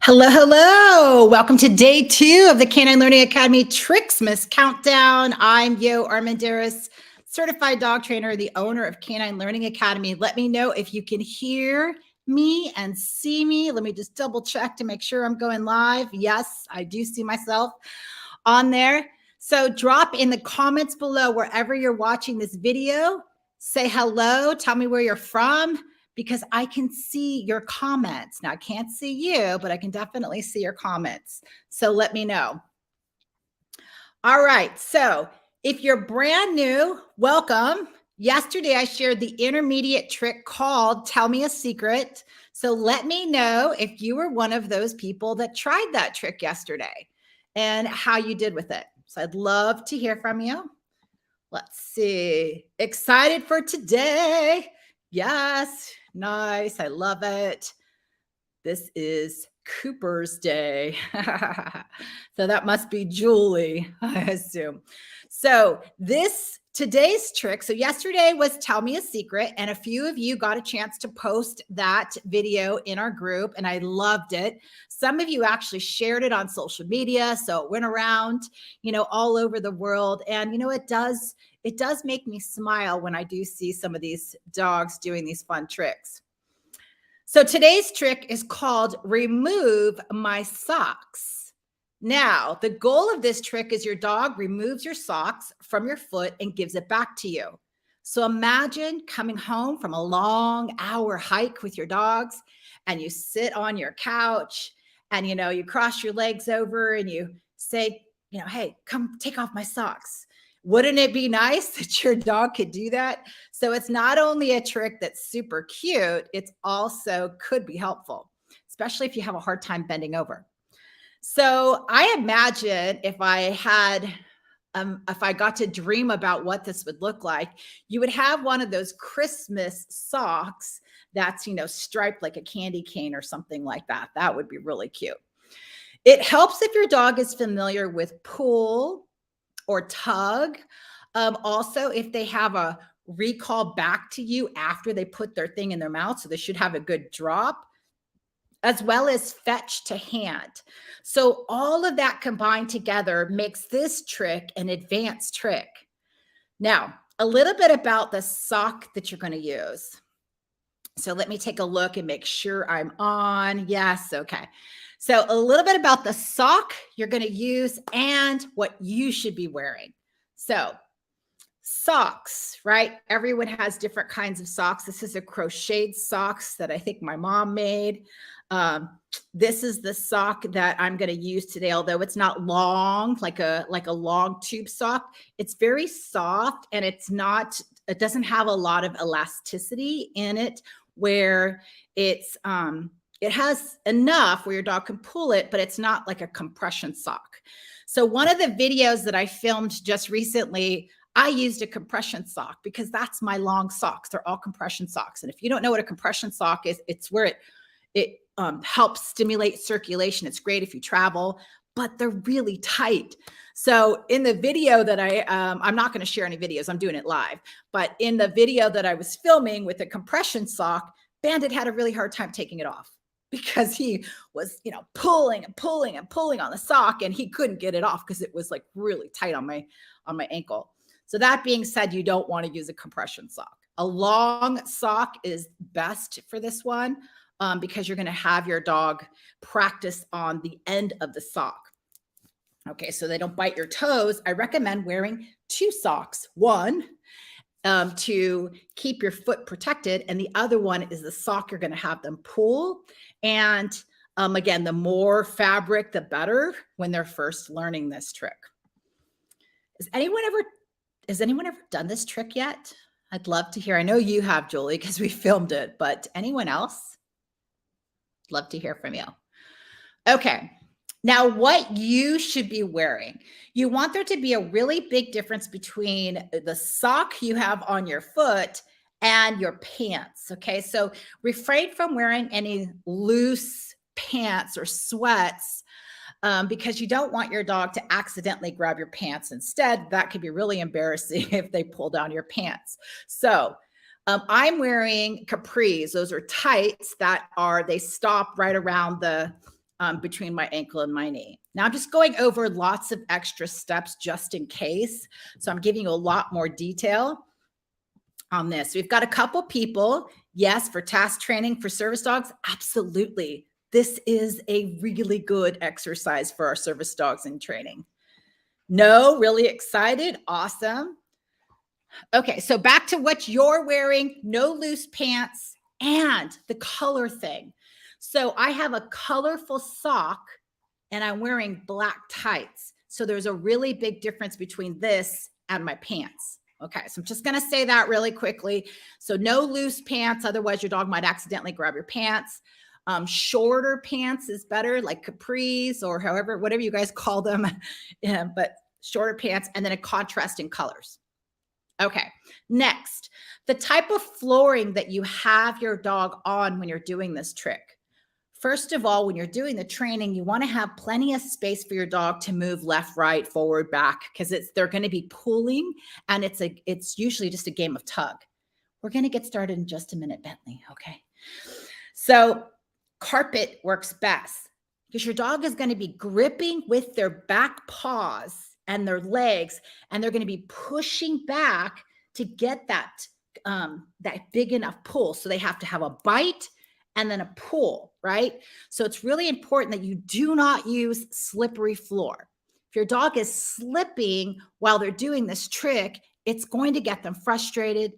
Hello, hello. Welcome to day 2 of the Canine Learning Academy Tricksmas Countdown. I'm Yo Armandaris, certified dog trainer, the owner of Canine Learning Academy. Let me know if you can hear me and see me. Let me just double check to make sure I'm going live. Yes, I do see myself on there. So drop in the comments below wherever you're watching this video. Say hello. Tell me where you're from, because I can see your comments. Now, I can't see you, but I can definitely see your comments. So let me know. All right. So if you're brand new, welcome. Yesterday, I shared the intermediate trick called Tell Me a Secret. So let me know if you were one of those people that tried that trick yesterday and how you did with it. So I'd love to hear from you. Let's see. Excited for today. Yes. Nice. I love it. This is Cooper's Day. So that must be Julie, I assume. So today's trick. So yesterday was Tell Me a Secret, and a few of you got a chance to post that video in our group, and I loved it. Some of you actually shared it on social media, so it went around, all over the world. And it does make me smile when I do see some of these dogs doing these fun tricks. So today's trick is called Remove My Socks. Now, the goal of this trick is your dog removes your socks from your foot and gives it back to you. So imagine coming home from a long hour hike with your dogs, and you sit on your couch and, you cross your legs over and you say, hey, come take off my socks. Wouldn't it be nice that your dog could do that? So it's not only a trick that's super cute, it's also could be helpful, especially if you have a hard time bending over. So I imagine if I got to dream about what this would look like, you would have one of those Christmas socks that's, striped like a candy cane or something like that. That would be really cute. It helps if your dog is familiar with pull or tug. Also, if they have a recall back to you after they put their thing in their mouth, so they should have a good drop, as well as fetch to hand. So all of that combined together makes this trick an advanced trick. Now, a little bit about the sock that you're going to use. So let me take a look and make sure I'm on. Yes. Okay. So a little bit about the sock you're going to use and what you should be wearing. So socks, right? Everyone has different kinds of socks. This is a crocheted socks that I think my mom made. This is the sock that I'm going to use today, although it's not long, like a long tube sock. It's very soft, and it doesn't have a lot of elasticity in it, where it has enough where your dog can pull it, but it's not like a compression sock. So one of the videos that I filmed just recently, I used a compression sock because that's my long socks. They're all compression socks. And if you don't know what a compression sock is, it's where it helps stimulate circulation. It's great if you travel, but they're really tight. So in the video that I'm not going to share any videos, I'm doing it live, but in the video that I was filming with the compression sock, Bandit had a really hard time taking it off because he was, pulling and pulling and pulling on the sock, and he couldn't get it off because it was like really tight on my ankle. So that being said, you don't want to use a compression sock. A long sock is best for this one because you're going to have your dog practice on the end of the sock. Okay, so they don't bite your toes. I recommend wearing 2 socks. One to keep your foot protected, and the other one is the sock you're going to have them pull. And again, the more fabric, the better when they're first learning this trick. Has anyone ever done this trick yet? I'd love to hear. I know you have, Julie, because we filmed it, but anyone else? Love to hear from you. Okay. Now, what you should be wearing. You want there to be a really big difference between the sock you have on your foot and your pants. Okay. So refrain from wearing any loose pants or sweats because you don't want your dog to accidentally grab your pants. Instead, that could be really embarrassing if they pull down your pants. So I'm wearing capris. Those are tights they stop right around the between my ankle and my knee. Now I'm just going over lots of extra steps just in case. So I'm giving you a lot more detail on this. We've got a couple people. Yes, for task training for service dogs, absolutely. This is a really good exercise for our service dogs in training. No, really excited. Awesome. Okay, so back to what you're wearing, no loose pants, and the color thing. So I have a colorful sock and I'm wearing black tights. So there's a really big difference between this and my pants. Okay, so I'm just going to say that really quickly. So no loose pants, otherwise your dog might accidentally grab your pants. Shorter pants is better, like capris or however, whatever you guys call them, yeah, but shorter pants, and then a contrast in colors. Okay, next, the type of flooring that you have your dog on when you're doing this trick. First of all, when you're doing the training, you want to have plenty of space for your dog to move left, right, forward, back, because they're going to be pulling, and it's usually just a game of tug. We're going to get started in just a minute, Bentley. Okay. So carpet works best because your dog is going to be gripping with their back paws and their legs, and they're going to be pushing back to get that big enough pull. So they have to have a bite and then a pull, right? So it's really important that you do not use slippery floor. If your dog is slipping while they're doing this trick, it's going to get them frustrated,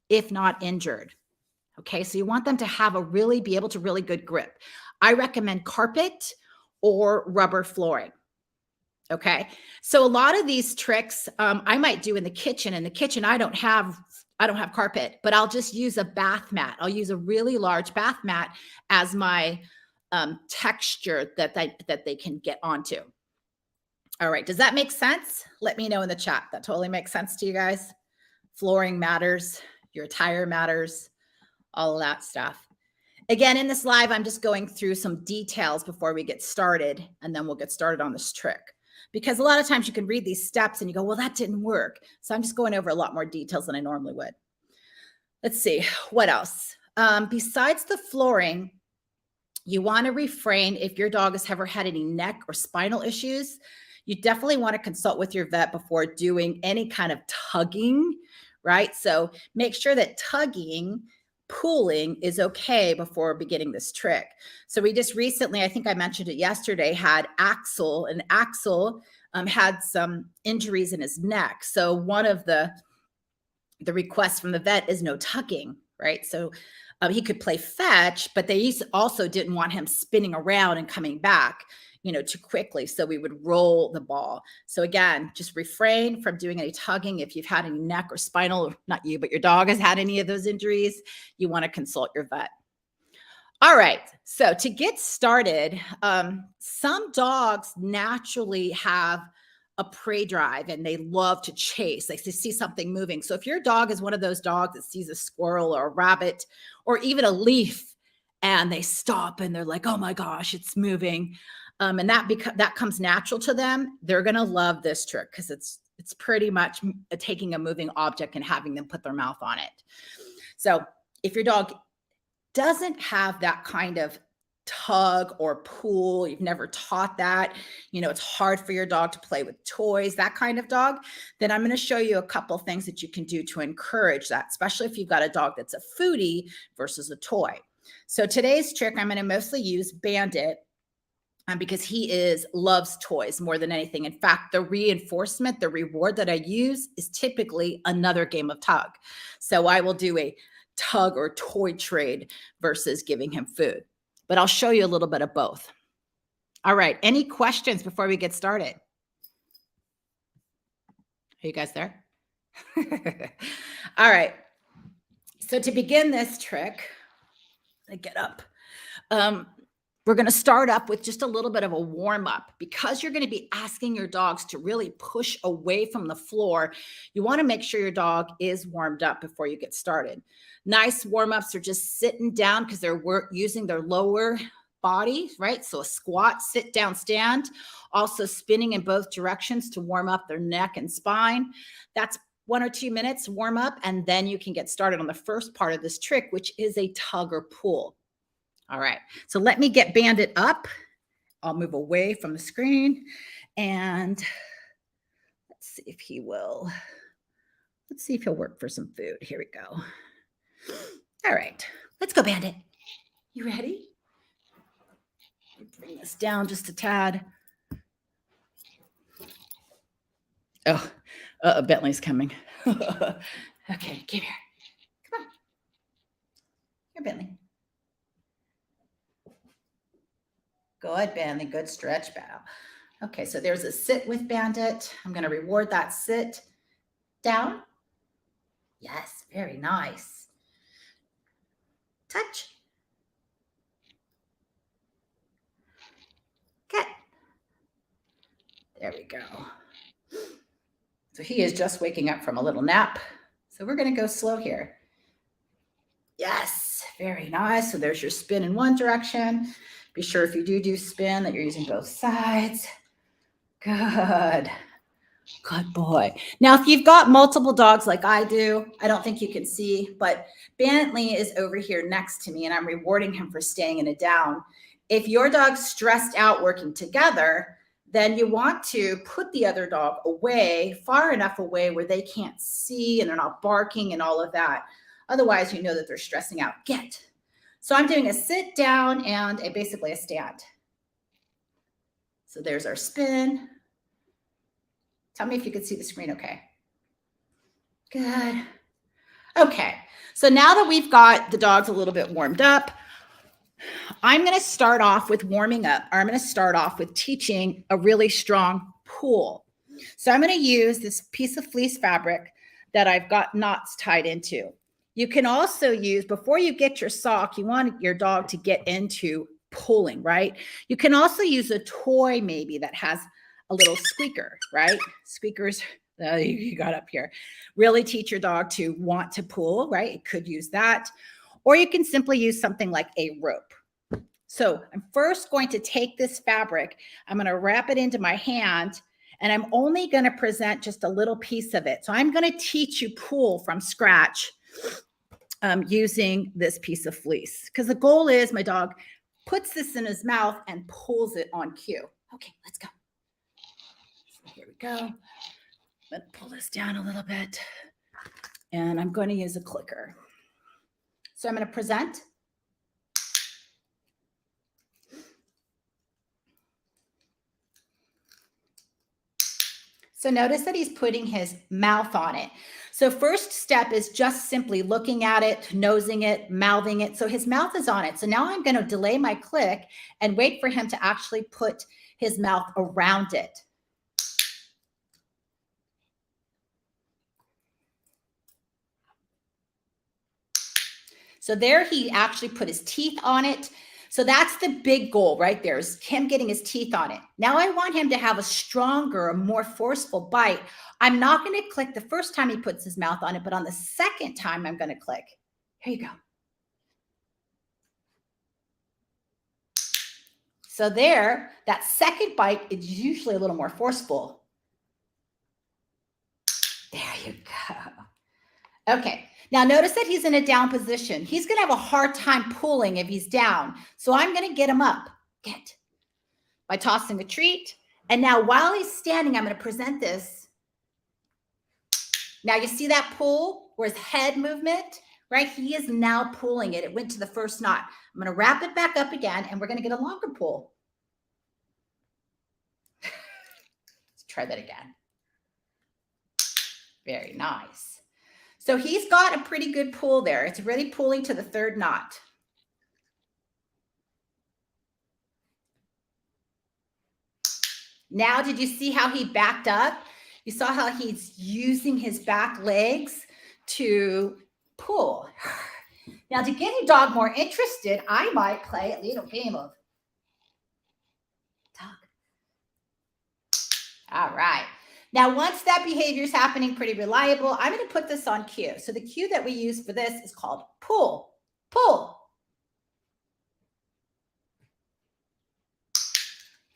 if not injured. Okay, so you want them to be able to really good grip. I recommend carpet or rubber flooring. Okay, so a lot of these tricks I might do in the kitchen. In the kitchen, I don't have carpet, but I'll just use a bath mat. I'll use a really large bath mat as my texture that they can get onto. All right, does that make sense? Let me know in the chat. That totally makes sense to you guys? Flooring matters, your attire matters, all of that stuff. Again, in this live, I'm just going through some details before we get started, and then we'll get started on this trick. Because a lot of times you can read these steps and you go, well, that didn't work. So I'm just going over a lot more details than I normally would. Let's see, what else? Besides the flooring, you want to refrain if your dog has ever had any neck or spinal issues. You definitely want to consult with your vet before doing any kind of tugging, right? So make sure that tugging, pulling is okay before beginning this trick. So we just recently, I think I mentioned it yesterday, had Axel, and Axel had some injuries in his neck. So one of the requests from the vet is no tugging, right? So he could play fetch, but they also didn't want him spinning around and coming back, too quickly. So we would roll the ball. So again, just refrain from doing any tugging. If you've had any neck or spinal, not you, but your dog has had any of those injuries, you want to consult your vet. All right. So to get started, some dogs naturally have a prey drive and they love to chase. They see something moving. So if your dog is one of those dogs that sees a squirrel or a rabbit or even a leaf and they stop and they're like, oh my gosh, it's moving. And that comes natural to them, they're going to love this trick because it's pretty much taking a moving object and having them put their mouth on it. So if your dog doesn't have that kind of tug or pull, you've never taught that, it's hard for your dog to play with toys, that kind of dog, then I'm going to show you a couple of things that you can do to encourage that, especially if you've got a dog that's a foodie versus a toy. So today's trick, I'm going to mostly use Bandit. Because he loves toys more than anything. In fact, the reinforcement, the reward that I use is typically another game of tug. So I will do a tug or toy trade versus giving him food. But I'll show you a little bit of both. All right. Any questions before we get started? Are you guys there? All right. So to begin this trick, I get up. We're going to start up with just a little bit of a warm up because you're going to be asking your dogs to really push away from the floor. You want to make sure your dog is warmed up before you get started. Nice warm ups are just sitting down because they're using their lower body, right? So a squat, sit down, stand, also spinning in both directions to warm up their neck and spine. That's 1 or 2 minutes warm up, and then you can get started on the first part of this trick, which is a tug or pull. All right, so let me get Bandit up I'll move away from the screen and let's see if he will. Let's see if he'll work for some food. Here we go. All right, let's go, Bandit. You ready? Bring this down just a tad. Oh, Bentley's coming. Okay, come here. Come on. Here, Bentley. Good, Bentley. Good stretch, bow. Okay, so there's a sit with Bandit. I'm going to reward that sit. Down. Yes, very nice. Touch. Good. There we go. So he is just waking up from a little nap. So we're going to go slow here. Yes, very nice. So there's your spin in one direction. Be sure if you do spin that you're using both sides. Good. Good boy. Now, if you've got multiple dogs like I do, I don't think you can see, but Bentley is over here next to me and I'm rewarding him for staying in a down. If your dog's stressed out working together, then you want to put the other dog away, far enough away where they can't see and they're not barking and all of that. Otherwise, you know that they're stressing out. Get. So I'm doing a sit down and basically a stand. So there's our spin. Tell me if you can see the screen okay. Good. Okay, so now that we've got the dogs a little bit warmed up, I'm going to start off with warming up, or I'm going to start off with teaching a really strong pull. So I'm going to use this piece of fleece fabric that I've got knots tied into. You can also use, before you get your sock, you want your dog to get into pulling, right? You can also use a toy maybe that has a little squeaker, right? Squeakers, you got up here. Really teach your dog to want to pull, right? It could use that. Or you can simply use something like a rope. So I'm first going to take this fabric, I'm going to wrap it into my hand, and I'm only going to present just a little piece of it. So I'm going to teach you pull from scratch using this piece of fleece, because the goal is my dog puts this in his mouth and pulls it on cue. Okay, let's go. So here we go. Let's pull this down a little bit, and I'm going to use a clicker. So I'm going to present. So notice that he's putting his mouth on it. So first step is just simply looking at it, nosing it, mouthing it. So his mouth is on it. So now I'm going to delay my click and wait for him to actually put his mouth around it. So there he actually put his teeth on it. So that's the big goal right there, is him getting his teeth on it. Now I want him to have a stronger, a more forceful bite. I'm not going to click the first time he puts his mouth on it, but on the second time I'm going to click. Here you go. So there, that second bite is usually a little more forceful. There you go. Okay. Now notice that he's in a down position. He's going to have a hard time pulling if he's down. So I'm going to get him up. Get. By tossing a treat. And now while he's standing, I'm going to present this. Now you see that pull where his head movement, right? He is now pulling it. It went to the first knot. I'm going to wrap it back up again, and we're going to get a longer pull. Let's try that again. Very nice. So he's got a pretty good pull there. It's really pulling to the third knot. Now, did you see how he backed up? You saw how he's using his back legs to pull. Now, to get a dog more interested, I might play a little game of dog. All right. Now, once that behavior is happening pretty reliable, I'm going to put this on cue. So the cue that we use for this is called pull. Pull.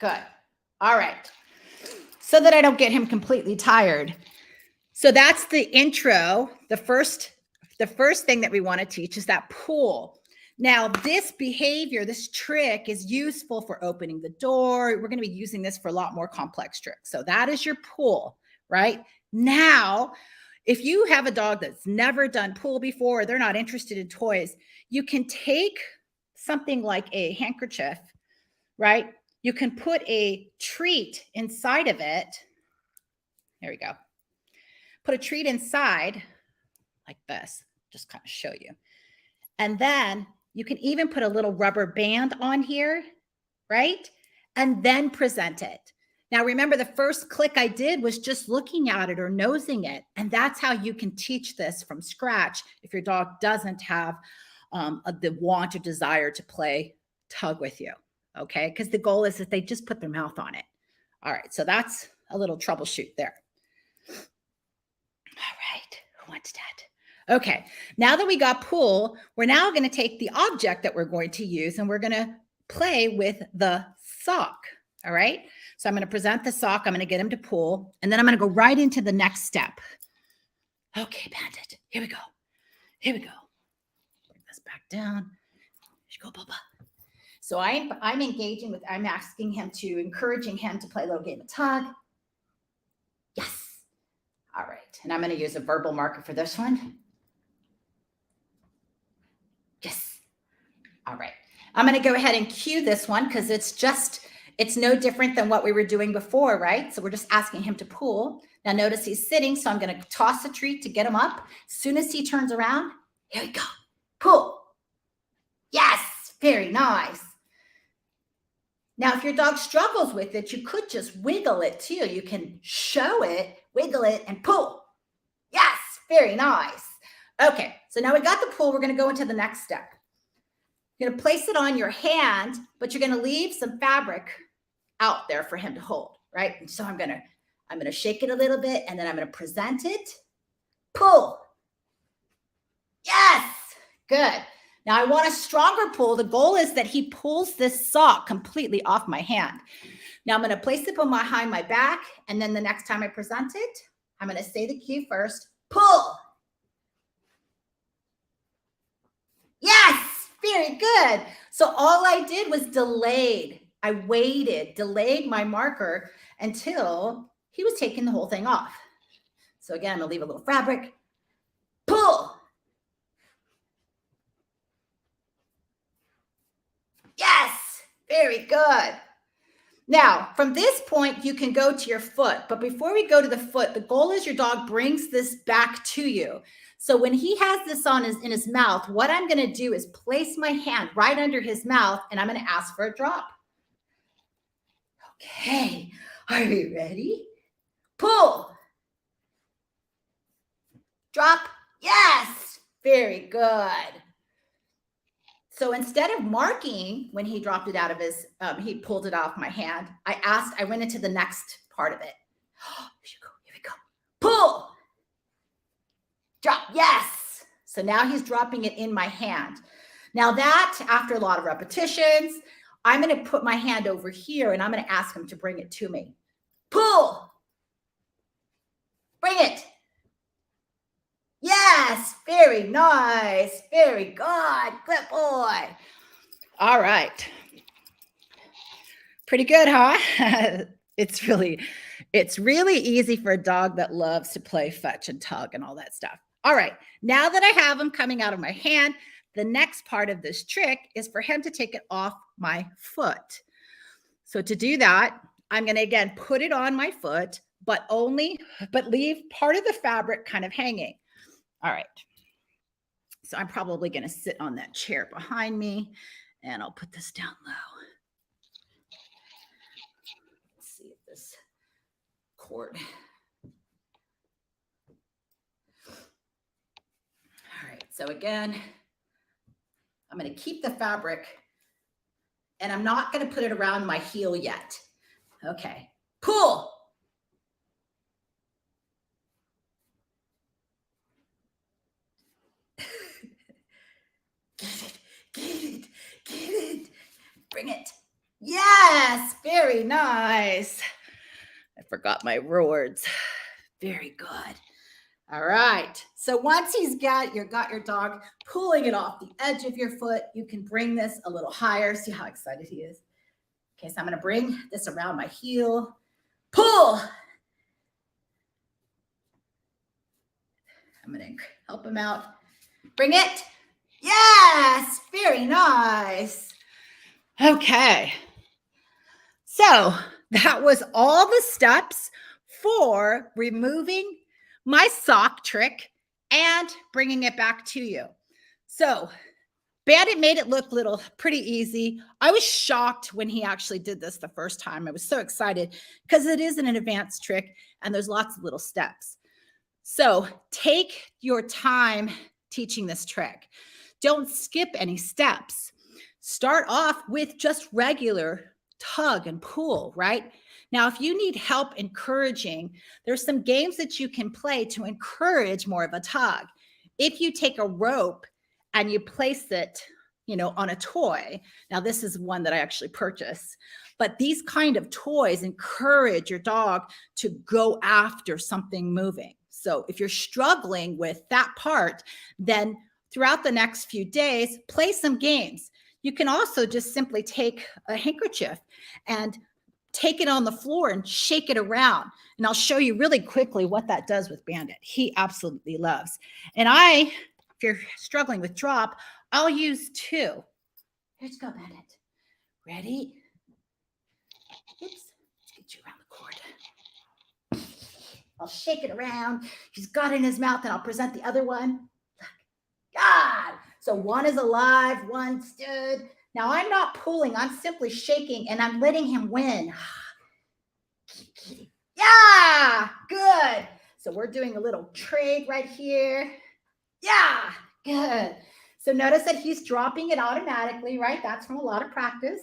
Good. All right. So that I don't get him completely tired. So that's the intro. The first thing that we want to teach is that pull. Now, this behavior, this trick is useful for opening the door. We're going to be using this for a lot more complex tricks. So that is your pull, right? Now, if you have a dog that's never done pull before, or they're not interested in toys, you can take something like a handkerchief, right? You can put a treat inside of it. There we go. Put a treat inside like this, just kind of show you. And then you can even put a little rubber band on here, right? And then present it. Now, remember the first click I did was just looking at it or nosing it. And that's how you can teach this from scratch if your dog doesn't have the want or desire to play tug with you, okay? Because the goal is that they just put their mouth on it. All right, so that's a little troubleshoot there. All right, who wants that? Okay, now that we got pull, we're now going to take the object that we're going to use and we're going to play with the sock. All right, so I'm going to present the sock. I'm going to get him to pull, and then I'm going to go right into the next step. Okay, Bandit, here we go. Here we go. Bring this back down. Here you go, Bubba. So I'm engaging with, I'm asking him to, encouraging him to play a little game of tug. Yes. All right, and I'm going to use a verbal marker for this one. Yes. All right. I'm going to go ahead and cue this one because it's no different than what we were doing before, right? So we're just asking him to pull. Now notice he's sitting, so I'm going to toss a treat to get him up. As soon as he turns around, here we go. Pull. Yes. Very nice. Now, if your dog struggles with it, you could just wiggle it too. You can show it, wiggle it, and pull. Yes. Very nice. Okay, so now we got the pull. We're going to go into the next step. You're going to place it on your hand, but you're going to leave some fabric out there for him to hold, right? And so I'm going to shake it a little bit, and then I'm going to present it. Pull. Yes. Good. Now I want a stronger pull. The goal is that he pulls this sock completely off my hand. Now I'm going to place it behind my back, and then the next time I present it, I'm going to say the cue first. Pull. Yes, very good. So all I did was delayed. I waited, delayed my marker until he was taking the whole thing off. So again, I'm going to leave a little fabric. Pull. Yes, very good. Now, from this point, you can go to your foot. But before we go to the foot, the goal is your dog brings this back to you. So when he has this in his mouth, what I'm going to do is place my hand right under his mouth, and I'm going to ask for a drop. Okay, are you ready? Pull. Drop. Yes, very good. So instead of marking when he dropped it out of his, he pulled it off my hand, I went into the next part of it. Here we go. Pull. Drop. Yes. So now he's dropping it in my hand. Now that, after a lot of repetitions, I'm going to put my hand over here and I'm going to ask him to bring it to me. Pull. Bring it. Yes. Very nice. Very good. Good boy. All right. Pretty good, huh? It's really easy for a dog that loves to play fetch and tug and all that stuff. All right, now that I have him coming out of my hand, the next part of this trick is for him to take it off my foot. So to do that, I'm going to again put it on my foot, but leave part of the fabric kind of hanging. All right. So I'm probably going to sit on that chair behind me, and I'll put this down low. Let's see if this cord. All right, so again, I'm going to keep the fabric, and I'm not going to put it around my heel yet. Okay, pull. Get it, bring it. Yes, very nice. I forgot my words. Very good. All right. So once he's got your dog pulling it off the edge of your foot, you can bring this a little higher. See how excited he is. Okay, so I'm going to bring this around my heel. Pull. I'm going to help him out. Bring it. Yes, very nice. Okay. So that was all the steps for removing my sock trick and bringing it back to you. So Bandit made it look pretty easy. I was shocked when he actually did this the first time. I was so excited because it is an advanced trick and there's lots of little steps. So take your time teaching this trick. Don't skip any steps. Start off with just regular tug and pull, right? Now, if you need help encouraging, there's some games that you can play to encourage more of a tug. If you take a rope and you place it, on a toy. Now, this is one that I actually purchased, but these kind of toys encourage your dog to go after something moving. So if you're struggling with that part, then throughout the next few days, play some games. You can also just simply take a handkerchief and take it on the floor and shake it around. And I'll show you really quickly what that does with Bandit. He absolutely loves. And if you're struggling with drop, I'll use 2. Let's go, Bandit. Ready? Oops. Let's get you around the cord. I'll shake it around. He's got it in his mouth, and I'll present the other one. Look. God. So one is alive, one stood. Now I'm not pulling. I'm simply shaking, and I'm letting him win. Yeah. Good. So we're doing a little trade right here. Yeah. Good. So notice that he's dropping it automatically, right? That's from a lot of practice.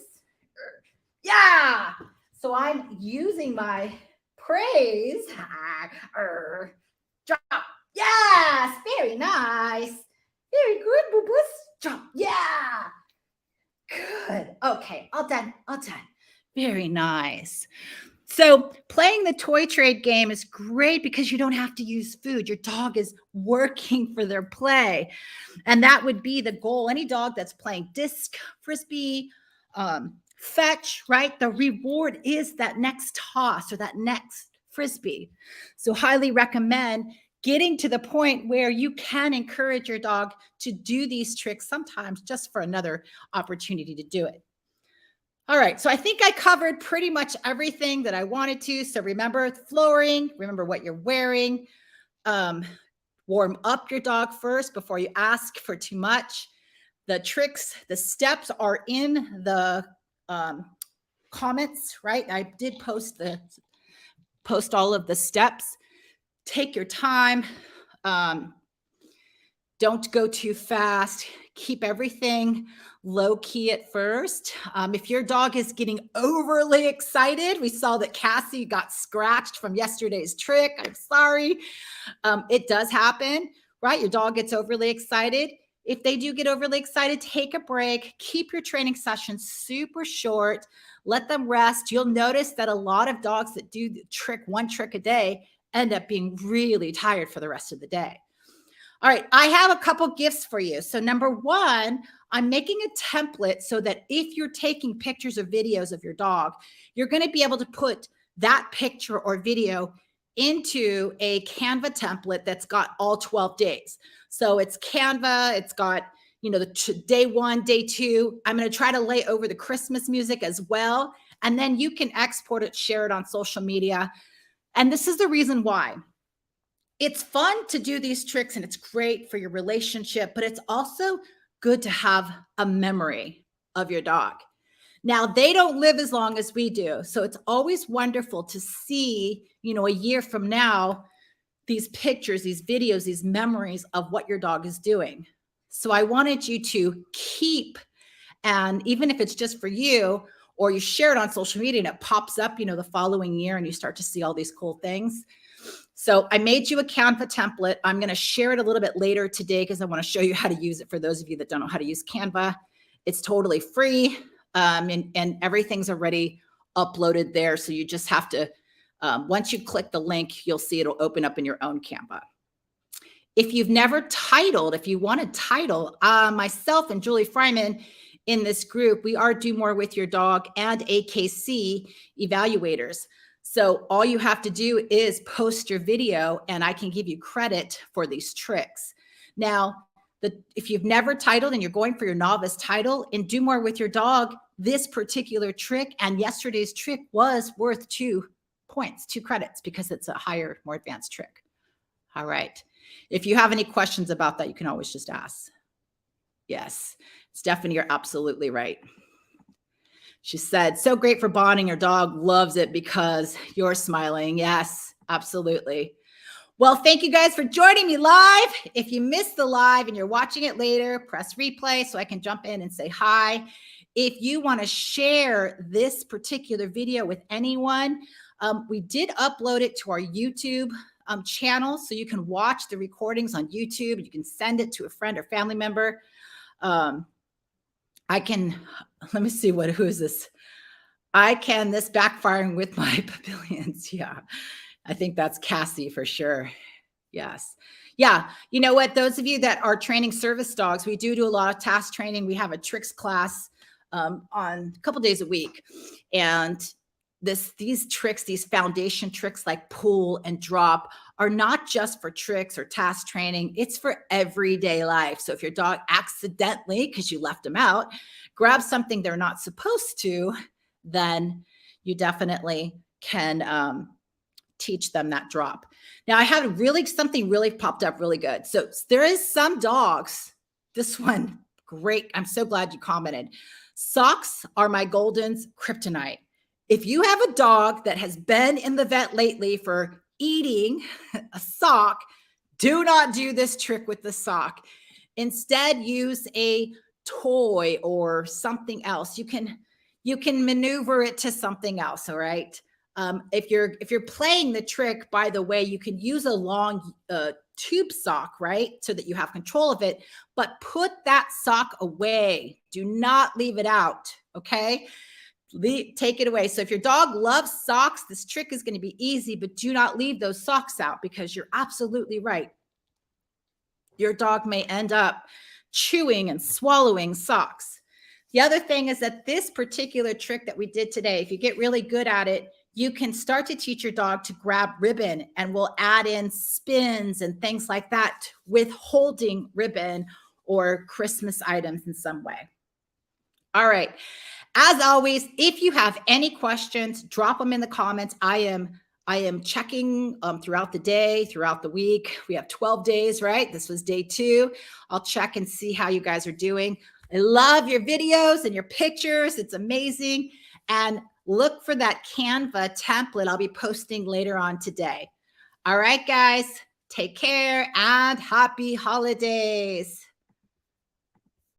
Yeah. So I'm using my praise. Drop. Yes. Very nice. Very good, boo-boos. Drop. Yeah. Good. Okay. All done. Very nice. So playing the toy trade game is great because you don't have to use food. Your dog is working for their play. And that would be the goal. Any dog that's playing disc, frisbee, fetch, right? The reward is that next toss or that next frisbee. So highly recommend getting to the point where you can encourage your dog to do these tricks sometimes just for another opportunity to do it. All right, so I think I covered pretty much everything that I wanted to. So remember flooring, remember what you're wearing, warm up your dog first before you ask for too much. The tricks, the steps are in the comments, right? I did post all of the steps. Take your time. Don't go too fast. Keep everything low key at first. If your dog is getting overly excited, we saw that Cassie got scratched from yesterday's trick. I'm sorry. It does happen, right? Your dog gets overly excited. If they do get overly excited, take a break. Keep your training sessions super short. Let them rest. You'll notice that a lot of dogs that do one trick a day end up being really tired for the rest of the day. All right, I have a couple gifts for you. So number 1, I'm making a template so that if you're taking pictures or videos of your dog, you're going to be able to put that picture or video into a Canva template that's got all 12 days. So it's Canva, it's got, the day 1, day 2. I'm going to try to lay over the Christmas music as well. And then you can export it, share it on social media. And this is the reason why. It's fun to do these tricks and it's great for your relationship, but it's also good to have a memory of your dog. Now, they don't live as long as we do. So it's always wonderful to see, a year from now, these pictures, these videos, these memories of what your dog is doing. So I wanted you to keep, and even if it's just for you, or you share it on social media and it pops up, the following year and you start to see all these cool things. So I made you a Canva template. I'm going to share it a little bit later today because I want to show you how to use it for those of you that don't know how to use Canva. It's totally free, and everything's already uploaded there. So you just have to, once you click the link, you'll see it'll open up in your own Canva. If you've never titled, if you want to title, myself and Julie Fryman in this group, we are Do More With Your Dog and AKC evaluators. So all you have to do is post your video and I can give you credit for these tricks. Now, if you've never titled and you're going for your novice title and Do More With Your Dog, this particular trick and yesterday's trick was worth 2 points, 2 credits, because it's a higher, more advanced trick. All right. If you have any questions about that, you can always just ask. Yes, Stephanie, you're absolutely right. She said, so great for bonding. Your dog loves it because you're smiling. Yes, absolutely. Well, thank you guys for joining me live. If you missed the live and you're watching it later, press replay so I can jump in and say hi. If you want to share this particular video with anyone, we did upload it to our YouTube channel, so you can watch the recordings on YouTube. You can send it to a friend or family member. Let me see who is this? This backfiring with my pavilions. Yeah. I think that's Cassie for sure. Yes. Yeah. You know what? Those of you that are training service dogs, we do a lot of task training. We have a tricks class on a couple days a week. And these tricks, these foundation tricks like pull and drop are not just for tricks or task training. It's for everyday life. So if your dog accidentally, because you left them out, grabs something they're not supposed to, then you definitely can teach them that drop. Now I had something really popped up really good. So there is some dogs, this one, great. I'm so glad you commented. Socks are my Golden's kryptonite. If you have a dog that has been in the vet lately for eating a sock, do not do this trick with the sock. Instead, use a toy or something else. You can maneuver it to something else. All right. If you're playing the trick, by the way, you can use a long tube sock, right? So that you have control of it, but put that sock away. Do not leave it out. Okay. Take it away. So if your dog loves socks, this trick is going to be easy, but do not leave those socks out, because you're absolutely right. Your dog may end up chewing and swallowing socks. The other thing is that this particular trick that we did today, if you get really good at it, you can start to teach your dog to grab ribbon, and we'll add in spins and things like that with holding ribbon or Christmas items in some way. All right. As always, if you have any questions, drop them in the comments. I am checking throughout the day, throughout the week. We have 12 days, right? This was day 2. I'll check and see how you guys are doing. I love your videos and your pictures. It's amazing. And look for that Canva template I'll be posting later on today. All right, guys, take care and happy holidays.